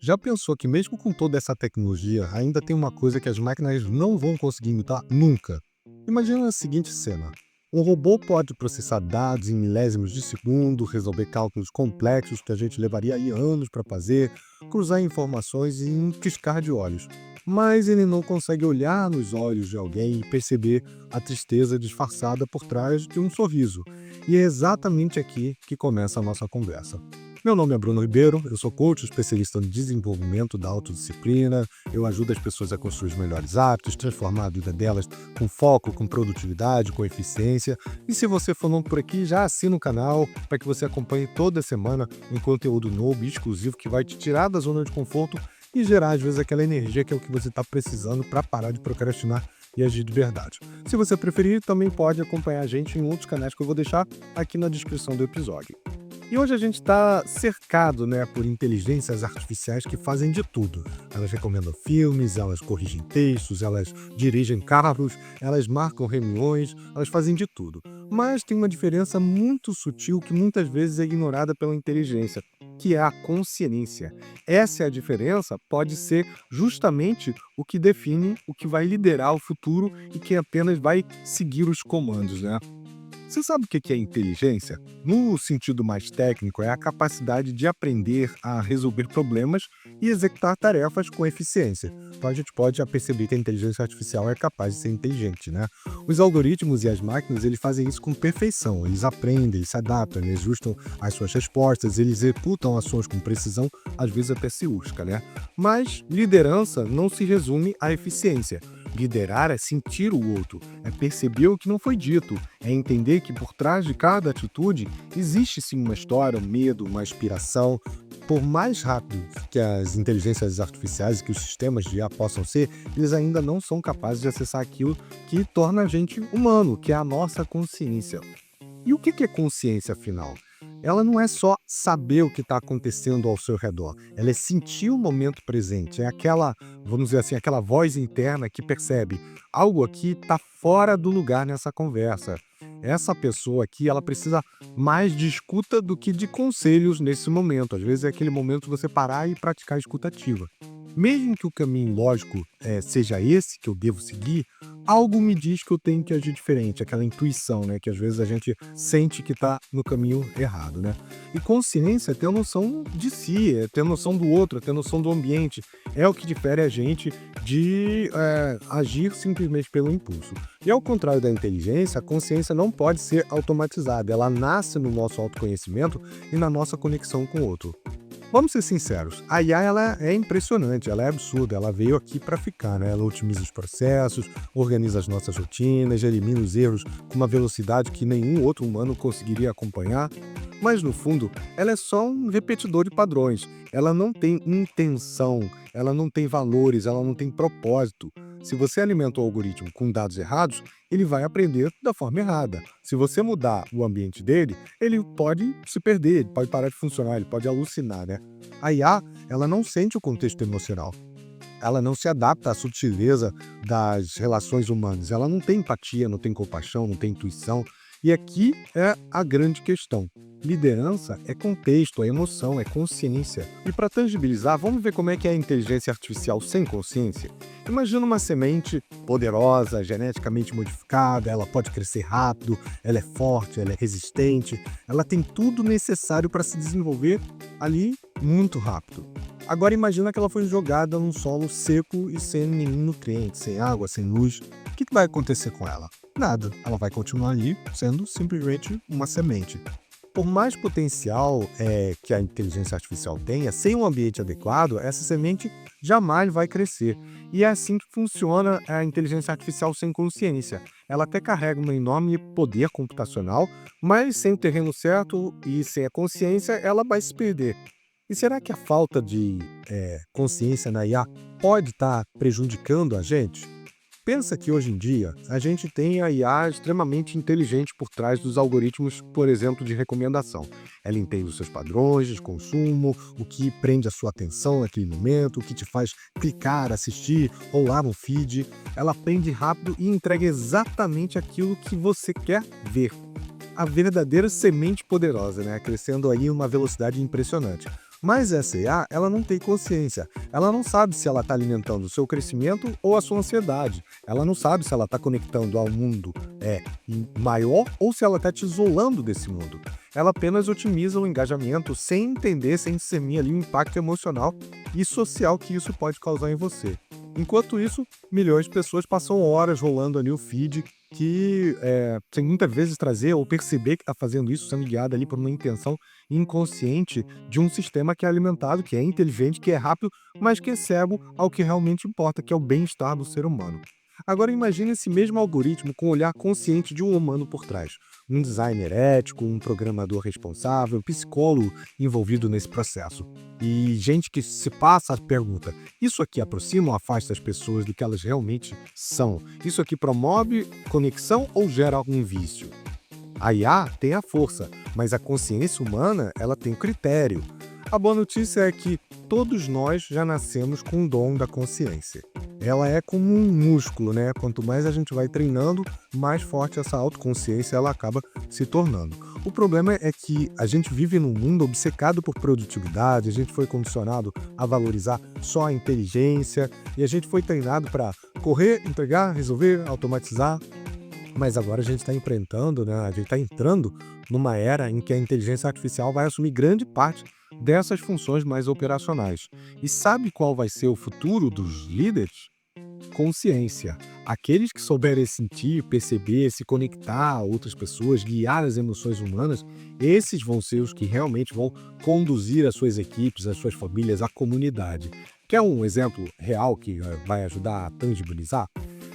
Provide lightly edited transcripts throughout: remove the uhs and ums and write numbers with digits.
Já pensou que mesmo com toda essa tecnologia, ainda tem uma coisa que as máquinas não vão conseguir imitar nunca? Imagina a seguinte cena. Um robô pode processar dados em milésimos de segundo, resolver cálculos complexos que a gente levaria aí anos para fazer, cruzar informações em um piscar de olhos. Mas ele não consegue olhar nos olhos de alguém e perceber a tristeza disfarçada por trás de um sorriso. E é exatamente aqui que começa a nossa conversa. Meu nome é Bruno Ribeiro, eu sou coach especialista no desenvolvimento da autodisciplina, eu ajudo as pessoas a construir os melhores hábitos, transformar a vida delas com foco, com produtividade, com eficiência. E se você for novo por aqui, já assina o canal para que você acompanhe toda semana um conteúdo novo e exclusivo que vai te tirar da zona de conforto e gerar, às vezes, aquela energia que é o que você está precisando para parar de procrastinar e agir de verdade. Se você preferir, também pode acompanhar a gente em outros canais que eu vou deixar aqui na descrição do episódio. E hoje a gente está cercado, por inteligências artificiais que fazem de tudo. Elas recomendam filmes, elas corrigem textos, elas dirigem carros, elas marcam reuniões, elas fazem de tudo. Mas tem uma diferença muito sutil que muitas vezes é ignorada pela inteligência, que é a consciência. Essa é a diferença, pode ser justamente o que define o que vai liderar o futuro e quem apenas vai seguir os comandos, Você sabe o que é inteligência? No sentido mais técnico, é a capacidade de aprender a resolver problemas e executar tarefas com eficiência. Então a gente pode já perceber que a inteligência artificial é capaz de ser inteligente, Os algoritmos e as máquinas, eles fazem isso com perfeição. Eles aprendem, eles se adaptam, eles ajustam as suas respostas, eles executam ações com precisão, às vezes até cirúrgica, Mas liderança não se resume à eficiência. Liderar é sentir o outro, é perceber o que não foi dito, é entender que por trás de cada atitude existe sim uma história, um medo, uma inspiração. Por mais rápido que as inteligências artificiais e que os sistemas de IA possam ser, eles ainda não são capazes de acessar aquilo que torna a gente humano, que é a nossa consciência. E o que é consciência, afinal? Ela não é só saber o que está acontecendo ao seu redor, ela é sentir o momento presente, é aquela, vamos dizer assim, aquela voz interna que percebe algo aqui está fora do lugar nessa conversa. Essa pessoa aqui, ela precisa mais de escuta do que de conselhos nesse momento. Às vezes é aquele momento de você parar e praticar a escuta ativa. Mesmo que o caminho lógico seja esse que eu devo seguir, algo me diz que eu tenho que agir diferente, aquela intuição, que às vezes a gente sente que está no caminho errado, E consciência é ter noção de si, é ter noção do outro, é ter noção do ambiente, é o que difere a gente de agir simplesmente pelo impulso. E ao contrário da inteligência, a consciência não pode ser automatizada, ela nasce no nosso autoconhecimento e na nossa conexão com o outro. Vamos ser sinceros, a IA ela é impressionante, ela é absurda, ela veio aqui para ficar, Ela otimiza os processos, organiza as nossas rotinas, elimina os erros com uma velocidade que nenhum outro humano conseguiria acompanhar. Mas no fundo, ela é só um repetidor de padrões. Ela não tem intenção, ela não tem valores, ela não tem propósito. Se você alimenta o algoritmo com dados errados, ele vai aprender da forma errada. Se você mudar o ambiente dele, ele pode se perder, ele pode parar de funcionar, ele pode alucinar, A IA, ela não sente o contexto emocional. Ela não se adapta à sutileza das relações humanas. Ela não tem empatia, não tem compaixão, não tem intuição. E aqui é a grande questão. Liderança é contexto, é emoção, é consciência. E para tangibilizar, vamos ver como é que é a inteligência artificial sem consciência? Imagina uma semente poderosa, geneticamente modificada, ela pode crescer rápido, ela é forte, ela é resistente, ela tem tudo necessário para se desenvolver ali muito rápido. Agora imagina que ela foi jogada num solo seco e sem nenhum nutriente, sem água, sem luz. O que vai acontecer com ela? Nada. Ela vai continuar ali sendo simplesmente uma semente. Por mais potencial que a inteligência artificial tenha, sem um ambiente adequado, essa semente jamais vai crescer. E é assim que funciona a inteligência artificial sem consciência. Ela até carrega um enorme poder computacional, mas sem o terreno certo e sem a consciência, ela vai se perder. E será que a falta de consciência na IA pode estar prejudicando a gente? Pensa que hoje em dia a gente tem a IA extremamente inteligente por trás dos algoritmos, por exemplo, de recomendação. Ela entende os seus padrões de consumo, o que prende a sua atenção naquele momento, o que te faz clicar, assistir, rolar no feed. Ela aprende rápido e entrega exatamente aquilo que você quer ver. A verdadeira semente poderosa, crescendo aí uma velocidade impressionante. Mas essa IA, ela não tem consciência. Ela não sabe se ela está alimentando o seu crescimento ou a sua ansiedade. Ela não sabe se ela está conectando ao mundo maior ou se ela está te isolando desse mundo. Ela apenas otimiza o engajamento sem entender, sem discernir ali o impacto emocional e social que isso pode causar em você. Enquanto isso, milhões de pessoas passam horas rolando ali o feed que, sem muitas vezes trazer ou perceber que está fazendo isso, sendo guiado ali por uma intenção inconsciente de um sistema que é alimentado, que é inteligente, que é rápido, mas que é cego ao que realmente importa, que é o bem-estar do ser humano. Agora imagine esse mesmo algoritmo com o olhar consciente de um humano por trás. Um designer ético, um programador responsável, um psicólogo envolvido nesse processo. E gente que se passa a pergunta: isso aqui aproxima ou afasta as pessoas do que elas realmente são? Isso aqui promove conexão ou gera algum vício? A IA tem a força, mas a consciência humana, ela tem o critério. A boa notícia é que todos nós já nascemos com o dom da consciência. Ela é como um músculo, né? Quanto mais a gente vai treinando, mais forte essa autoconsciência ela acaba se tornando. O problema é que a gente vive num mundo obcecado por produtividade, a gente foi condicionado a valorizar só a inteligência e a gente foi treinado para correr, entregar, resolver, automatizar. Mas agora a gente está enfrentando, né? A gente está entrando numa era em que a inteligência artificial vai assumir grande parte dessas funções mais operacionais. E sabe qual vai ser o futuro dos líderes? Consciência. Aqueles que souberem sentir, perceber, se conectar a outras pessoas, guiar as emoções humanas, esses vão ser os que realmente vão conduzir as suas equipes, as suas famílias, a comunidade. Quer um exemplo real que vai ajudar a tangibilizar?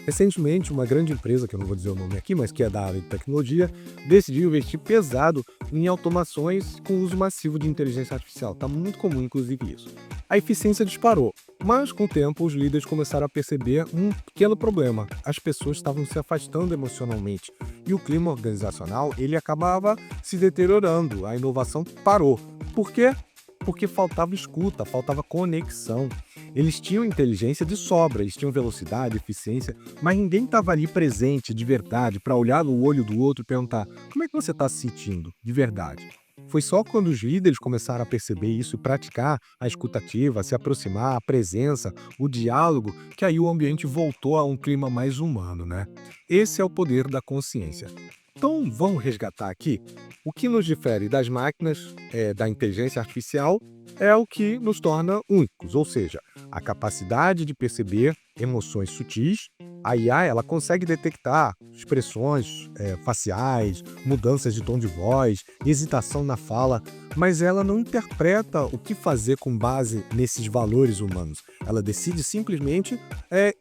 Recentemente, uma grande empresa, que eu não vou dizer o nome aqui, mas que é da área de tecnologia, decidiu investir pesado em automações com uso massivo de inteligência artificial. Está muito comum, inclusive, isso. A eficiência disparou, mas com o tempo os líderes começaram a perceber um pequeno problema. As pessoas estavam se afastando emocionalmente e o clima organizacional ele acabava se deteriorando, a inovação parou. Por quê? Porque faltava escuta, faltava conexão. Eles tinham inteligência de sobra, eles tinham velocidade, eficiência, mas ninguém estava ali presente de verdade para olhar no olho do outro e perguntar: como é que você está se sentindo de verdade? Foi só quando os líderes começaram a perceber isso e praticar a escutativa, a se aproximar, a presença, o diálogo, que aí o ambiente voltou a um clima mais humano, né? Esse é o poder da consciência. Então, vamos resgatar aqui. O que nos difere das máquinas, da inteligência artificial, é o que nos torna únicos, ou seja, a capacidade de perceber emoções sutis. A IA ela consegue detectar expressões faciais, mudanças de tom de voz, hesitação na fala, mas ela não interpreta o que fazer com base nesses valores humanos. Ela decide simplesmente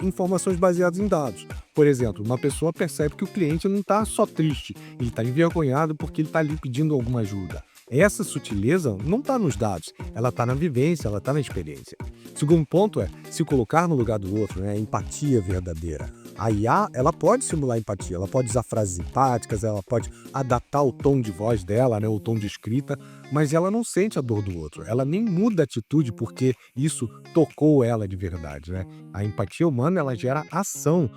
informações baseadas em dados. Por exemplo, uma pessoa percebe que o cliente não está só triste, ele está envergonhado porque ele está ali pedindo alguma ajuda. Essa sutileza não está nos dados, ela está na vivência, ela está na experiência. Segundo ponto é se colocar no lugar do outro, né? A empatia verdadeira. A IA, ela pode simular empatia, ela pode usar frases empáticas, ela pode adaptar o tom de voz dela, né, o tom de escrita, mas ela não sente a dor do outro, ela nem muda a atitude porque isso tocou ela de verdade, né? A empatia humana, ela gera ação,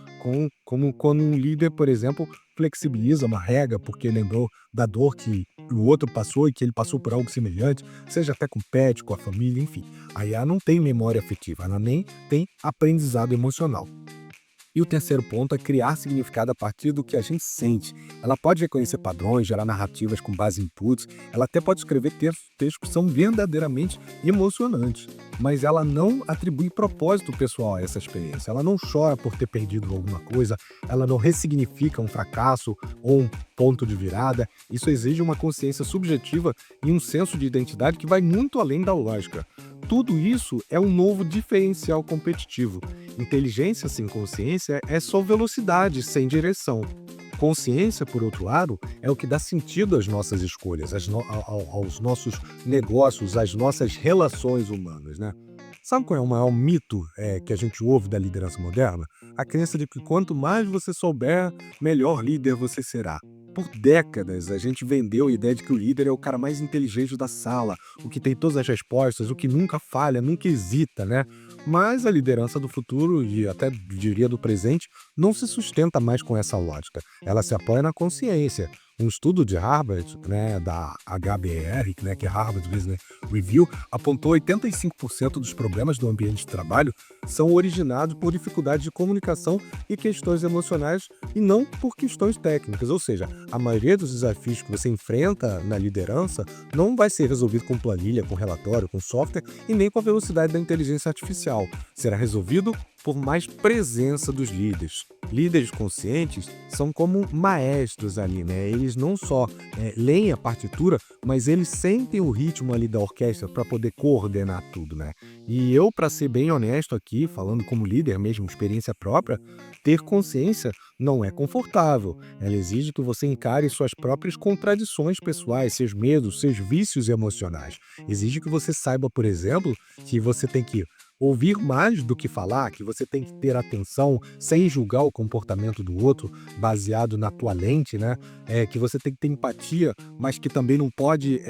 como quando um líder, por exemplo, flexibiliza uma regra porque lembrou da dor que o outro passou e que ele passou por algo semelhante, seja até com o pet, com a família, enfim. A IA não tem memória afetiva, ela nem tem aprendizado emocional. E o terceiro ponto é criar significado a partir do que a gente sente. Ela pode reconhecer padrões, gerar narrativas com base em inputs, ela até pode escrever textos que são verdadeiramente emocionantes, mas ela não atribui propósito pessoal a essa experiência. Ela não chora por ter perdido alguma coisa, ela não ressignifica um fracasso ou um ponto de virada. Isso exige uma consciência subjetiva e um senso de identidade que vai muito além da lógica. Tudo isso é um novo diferencial competitivo. Inteligência sem consciência é só velocidade sem direção. Consciência, por outro lado, é o que dá sentido às nossas escolhas, aos nossos negócios, às nossas relações humanas, né? Sabe qual é o maior mito que a gente ouve da liderança moderna? A crença de que quanto mais você souber, melhor líder você será. Por décadas, a gente vendeu a ideia de que o líder é o cara mais inteligente da sala, o que tem todas as respostas, o que nunca falha, nunca hesita, né? Mas a liderança do futuro, e até diria do presente, não se sustenta mais com essa lógica. Ela se apoia na consciência. Um estudo de Harvard, né, da HBR, né, que é Harvard Business Review, apontou 85% dos problemas do ambiente de trabalho são originados por dificuldades de comunicação e questões emocionais e não por questões técnicas. Ou seja, a maioria dos desafios que você enfrenta na liderança não vai ser resolvido com planilha, com relatório, com software e nem com a velocidade da inteligência artificial. Será resolvido por mais presença dos líderes. Líderes conscientes são como maestros ali, né? Eles não só leem a partitura, mas eles sentem o ritmo ali da orquestra para poder coordenar tudo, né? E eu, para ser bem honesto aqui, falando como líder mesmo, experiência própria, ter consciência não é confortável. Ela exige que você encare suas próprias contradições pessoais, seus medos, seus vícios emocionais. Exige que você saiba, por exemplo, que você tem que ouvir mais do que falar, que você tem que ter atenção sem julgar o comportamento do outro baseado na tua lente, né? Que você tem que ter empatia, mas que também não pode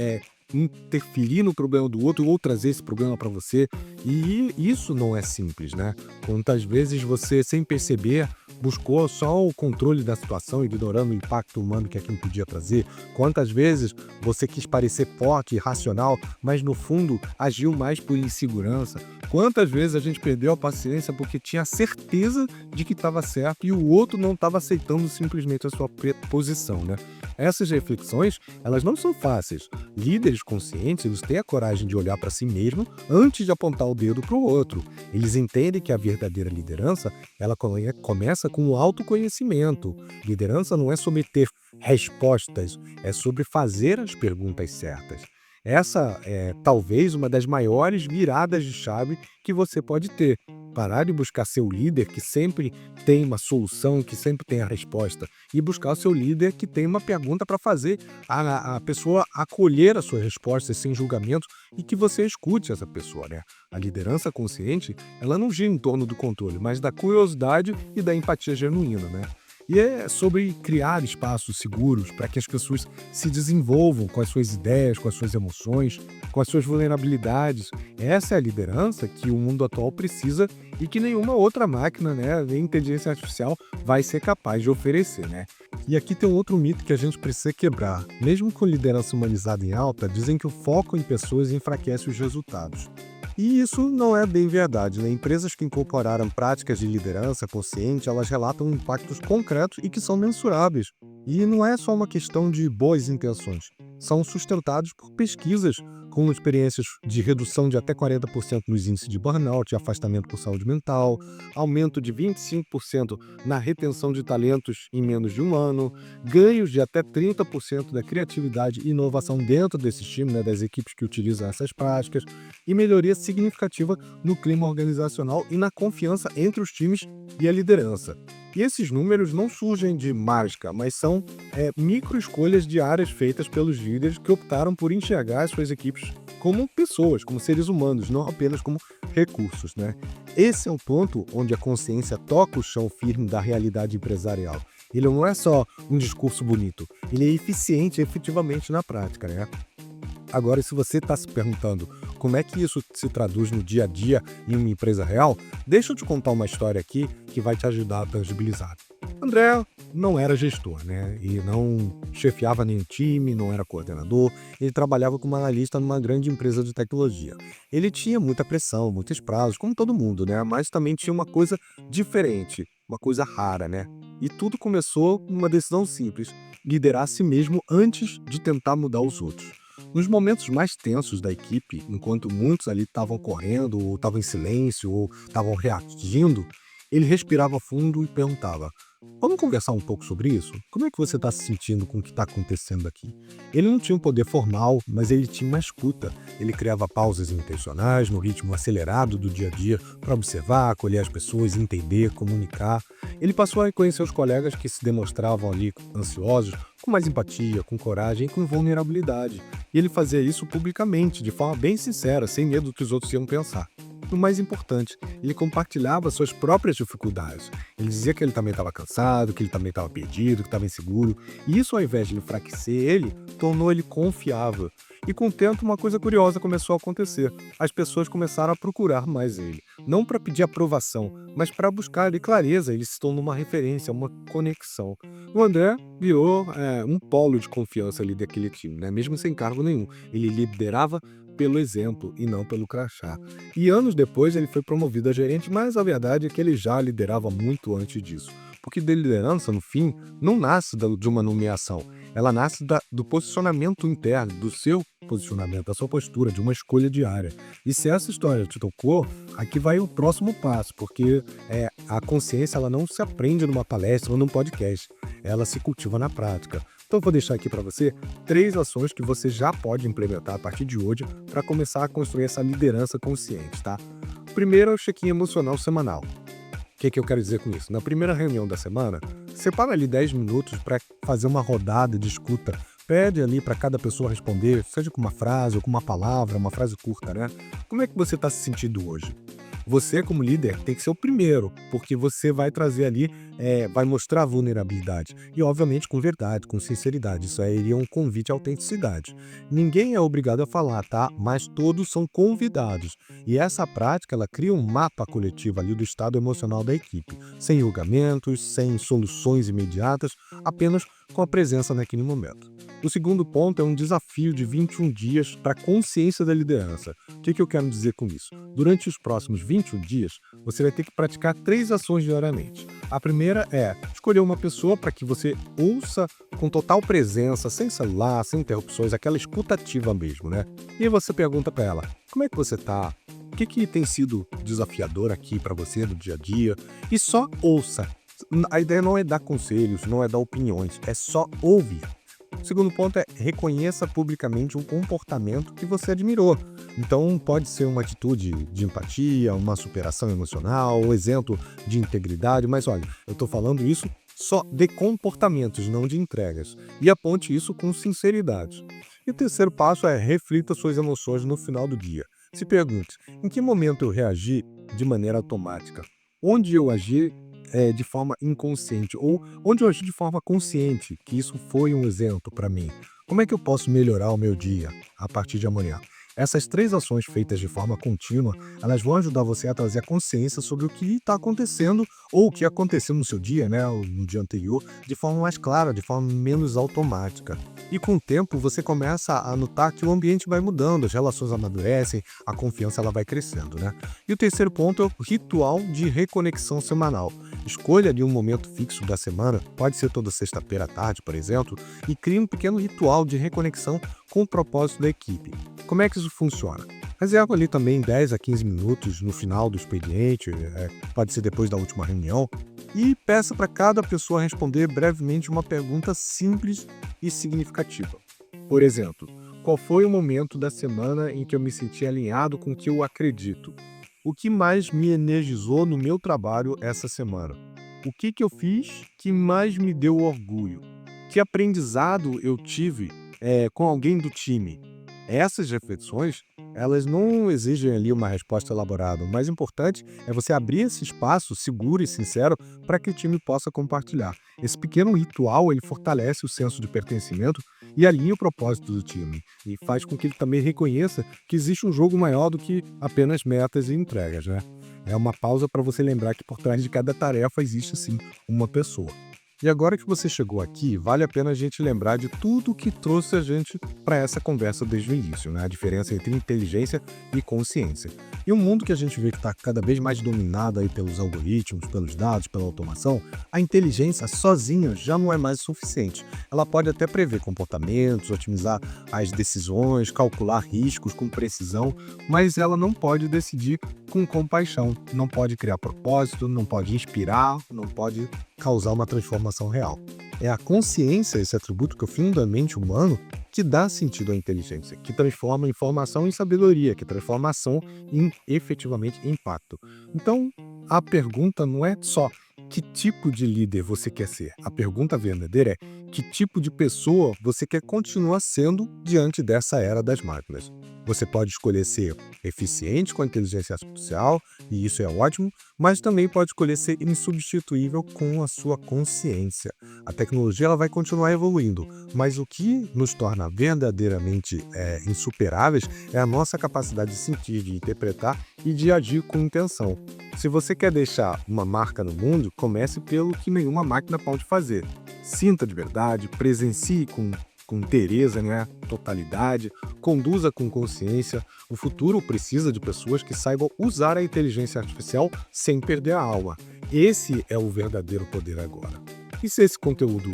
interferir no problema do outro ou trazer esse problema para você. E isso não é simples, né? Quantas vezes você, sem perceber, buscou só o controle da situação, ignorando o impacto humano que aquilo podia trazer? Quantas vezes você quis parecer forte e racional, mas no fundo agiu mais por insegurança? Quantas vezes a gente perdeu a paciência porque tinha certeza de que estava certo e o outro não estava aceitando simplesmente a sua posição, né? Essas reflexões, elas não são fáceis. Líderes conscientes, eles têm a coragem de olhar para si mesmo antes de apontar o dedo para o outro. Eles entendem que a verdadeira liderança, ela começa com o autoconhecimento. Liderança não é sobre ter respostas, é sobre fazer as perguntas certas. Essa é talvez uma das maiores viradas de chave que você pode ter. Parar de buscar ser o líder que sempre tem uma solução, que sempre tem a resposta, e buscar o seu líder que tem uma pergunta para fazer, a pessoa acolher as suas respostas sem julgamento e que você escute essa pessoa, né? A liderança consciente, ela não gira em torno do controle, mas da curiosidade e da empatia genuína, né? E é sobre criar espaços seguros para que as pessoas se desenvolvam com as suas ideias, com as suas emoções, com as suas vulnerabilidades. Essa é a liderança que o mundo atual precisa e que nenhuma outra máquina, né, nem inteligência artificial, vai ser capaz de oferecer, né? E aqui tem um outro mito que a gente precisa quebrar. Mesmo com liderança humanizada em alta, dizem que o foco em pessoas enfraquece os resultados. E isso não é bem verdade, né? Empresas que incorporaram práticas de liderança consciente, elas relatam impactos concretos e que são mensuráveis. E não é só uma questão de boas intenções. São sustentados por pesquisas com experiências de redução de até 40% nos índices de burnout e afastamento por saúde mental, aumento de 25% na retenção de talentos em menos de um ano, ganhos de até 30% da criatividade e inovação dentro desse time, né, das equipes que utilizam essas práticas, e melhoria significativa no clima organizacional e na confiança entre os times e a liderança. E esses números não surgem de mágica, mas são micro-escolhas diárias feitas pelos líderes que optaram por enxergar as suas equipes como pessoas, como seres humanos, não apenas como recursos, né? Esse é o ponto onde a consciência toca o chão firme da realidade empresarial. Ele não é só um discurso bonito, ele é eficiente efetivamente na prática, né? Agora, se você está se perguntando como é que isso se traduz no dia a dia em uma empresa real, deixa eu te contar uma história aqui que vai te ajudar a tangibilizar. André não era gestor, né? E não chefiava nenhum time, não era coordenador, ele trabalhava como analista numa grande empresa de tecnologia. Ele tinha muita pressão, muitos prazos, como todo mundo, né? Mas também tinha uma coisa diferente, uma coisa rara, né? E tudo começou com uma decisão simples: liderar a si mesmo antes de tentar mudar os outros. Nos momentos mais tensos da equipe, enquanto muitos ali estavam correndo, ou estavam em silêncio, ou estavam reagindo, ele respirava fundo e perguntava: vamos conversar um pouco sobre isso? Como é que você está se sentindo com o que está acontecendo aqui? Ele não tinha um poder formal, mas ele tinha uma escuta. Ele criava pausas intencionais no ritmo acelerado do dia a dia para observar, acolher as pessoas, entender, comunicar. Ele passou a reconhecer os colegas que se demonstravam ali ansiosos, com mais empatia, com coragem e com vulnerabilidade. E ele fazia isso publicamente, de forma bem sincera, sem medo do que os outros iam pensar. E o mais importante, ele compartilhava suas próprias dificuldades. Ele dizia que ele também estava cansado, que ele também estava perdido, que estava inseguro. E isso, ao invés de enfraquecer ele, tornou ele confiável. E com o tempo, uma coisa curiosa começou a acontecer. As pessoas começaram a procurar mais ele. Não para pedir aprovação, mas para buscar ali clareza. Ele se tornou uma referência, uma conexão. O André virou um polo de confiança ali daquele time, né? Mesmo sem cargo nenhum. Ele liderava pelo exemplo e não pelo crachá. E anos depois ele foi promovido a gerente, mas a verdade é que ele já liderava muito antes disso. Porque de liderança, no fim, não nasce de uma nomeação. Ela nasce do posicionamento interno, do seu posicionamento, da sua postura, de uma escolha diária. E se essa história te tocou, aqui vai o próximo passo, porque a consciência ela não se aprende numa palestra ou num podcast, ela se cultiva na prática. Então eu vou deixar aqui para você 3 ações que você já pode implementar a partir de hoje para começar a construir essa liderança consciente, tá? Primeiro é o check-in emocional semanal. O que eu quero dizer com isso? Na primeira reunião da semana, separa ali 10 minutos para fazer uma rodada de escuta. Pede ali para cada pessoa responder, seja com uma frase ou com uma palavra, uma frase curta, né? Como é que você está se sentindo hoje? Você, como líder, tem que ser o primeiro, porque você vai trazer ali, vai mostrar a vulnerabilidade. E, obviamente, com verdade, com sinceridade. Isso aí é um convite à autenticidade. Ninguém é obrigado a falar, tá? Mas todos são convidados. E essa prática, ela cria um mapa coletivo ali do estado emocional da equipe. Sem julgamentos, sem soluções imediatas, apenas com a presença naquele momento. O segundo ponto é um desafio de 21 dias para a consciência da liderança. O que eu quero dizer com isso? Durante os próximos 21 dias, você vai ter que praticar 3 ações diariamente. A primeira é escolher uma pessoa para que você ouça com total presença, sem celular, sem interrupções, aquela escutativa mesmo, né? E aí você pergunta para ela, como é que você tá? O que tem sido desafiador aqui para você no dia a dia? E só ouça. A ideia não é dar conselhos, não é dar opiniões, é só ouvir. O segundo ponto é reconheça publicamente um comportamento que você admirou. Então, pode ser uma atitude de empatia, uma superação emocional, um exemplo de integridade, mas olha, eu estou falando isso só de comportamentos, não de entregas. E aponte isso com sinceridade. E o terceiro passo é reflita suas emoções no final do dia. Se pergunte, em que momento eu reagi de maneira automática? Onde eu agi de forma inconsciente ou onde eu agi de forma consciente, que isso foi um exemplo para mim. Como é que eu posso melhorar o meu dia a partir de amanhã? Essas 3 ações feitas de forma contínua, elas vão ajudar você a trazer a consciência sobre o que está acontecendo ou o que aconteceu no seu dia, né, ou no dia anterior, de forma mais clara, de forma menos automática. E com o tempo você começa a notar que o ambiente vai mudando, as relações amadurecem, a confiança ela vai crescendo, né? E o terceiro ponto é o ritual de reconexão semanal. Escolha ali um momento fixo da semana, pode ser toda sexta-feira à tarde, por exemplo, e crie um pequeno ritual de reconexão com o propósito da equipe. Como é que isso funciona? Reserva ali também 10 a 15 minutos no final do expediente, pode ser depois da última reunião, e peça para cada pessoa responder brevemente uma pergunta simples e significativa. Por exemplo, qual foi o momento da semana em que eu me senti alinhado com o que eu acredito? O que mais me energizou no meu trabalho essa semana? O que eu fiz que mais me deu orgulho? Que aprendizado eu tive com alguém do time? Essas reflexões, elas não exigem ali uma resposta elaborada. O mais importante é você abrir esse espaço seguro e sincero para que o time possa compartilhar. Esse pequeno ritual, ele fortalece o senso de pertencimento e alinha o propósito do time. E faz com que ele também reconheça que existe um jogo maior do que apenas metas e entregas, né? É uma pausa para você lembrar que por trás de cada tarefa existe, sim, uma pessoa. E agora que você chegou aqui, vale a pena a gente lembrar de tudo que trouxe a gente para essa conversa desde o início, né? A diferença entre inteligência e consciência. E um mundo que a gente vê que está cada vez mais dominado aí pelos algoritmos, pelos dados, pela automação, a inteligência sozinha já não é mais suficiente. Ela pode até prever comportamentos, otimizar as decisões, calcular riscos com precisão, mas ela não pode decidir com compaixão, não pode criar propósito, não pode inspirar, não pode causar uma transformação real. É a consciência, esse atributo que é fundamentalmente humano, que dá sentido à inteligência, que transforma informação em sabedoria, que transforma ação em efetivamente impacto. Então, a pergunta não é só que tipo de líder você quer ser. A pergunta verdadeira é: que tipo de pessoa você quer continuar sendo diante dessa era das máquinas? Você pode escolher ser eficiente com a inteligência artificial, e isso é ótimo, mas também pode escolher ser insubstituível com a sua consciência. A tecnologia ela vai continuar evoluindo, mas o que nos torna verdadeiramente insuperáveis é a nossa capacidade de sentir, de interpretar e de agir com intenção. Se você quer deixar uma marca no mundo, comece pelo que nenhuma máquina pode fazer. Sinta de verdade, presencie com inteireza, né? Totalidade, conduza com consciência. O futuro precisa de pessoas que saibam usar a inteligência artificial sem perder a alma. Esse é o verdadeiro poder agora. E se esse conteúdo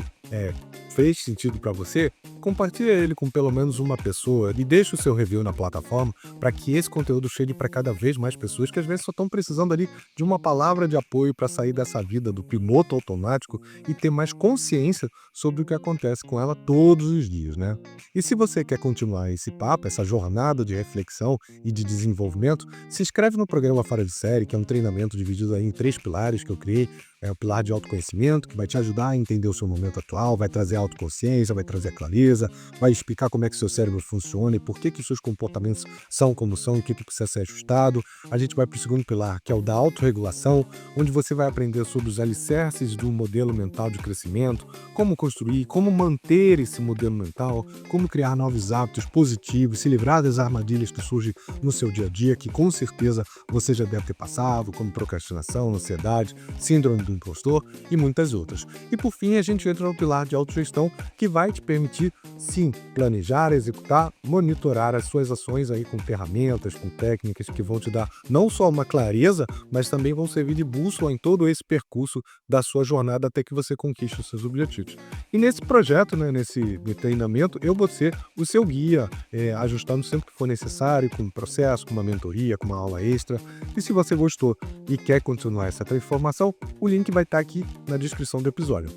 fez sentido para você, compartilhe ele com pelo menos uma pessoa e deixe o seu review na plataforma para que esse conteúdo chegue para cada vez mais pessoas que às vezes só estão precisando ali de uma palavra de apoio para sair dessa vida do piloto automático e ter mais consciência sobre o que acontece com ela todos os dias, né? E se você quer continuar esse papo, essa jornada de reflexão e de desenvolvimento, se inscreve no programa Fora de Série, que é um treinamento dividido aí em 3 pilares que eu criei. É o pilar de autoconhecimento, que vai te ajudar a entender o seu momento atual, vai trazer autoconsciência, vai trazer clareza, vai explicar como é que seu cérebro funciona e por que que os seus comportamentos são como são e o que que precisa ser ajustado. A gente vai para o segundo pilar, que é o da autorregulação, onde você vai aprender sobre os alicerces do modelo mental de crescimento, como construir, como manter esse modelo mental, como criar novos hábitos positivos, se livrar das armadilhas que surgem no seu dia a dia, que com certeza você já deve ter passado, como procrastinação, ansiedade, síndrome do impostor e muitas outras. E por fim, a gente entra no pilar de autogestão, que vai te permitir, sim, planejar, executar, monitorar as suas ações aí com ferramentas, com técnicas que vão te dar não só uma clareza, mas também vão servir de bússola em todo esse percurso da sua jornada até que você conquiste os seus objetivos. E nesse projeto, né, nesse treinamento, eu vou ser o seu guia, ajustando sempre que for necessário, com um processo, com uma mentoria, com uma aula extra. E se você gostou e quer continuar essa transformação, o link vai estar aqui na descrição do episódio.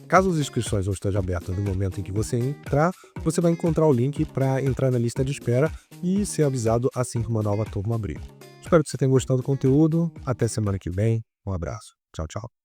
Caso as inscrições não estejam abertas no momento em que você entrar, você vai encontrar o link para entrar na lista de espera e ser avisado assim que uma nova turma abrir. Espero que você tenha gostado do conteúdo. Até semana que vem. Um abraço. Tchau, tchau.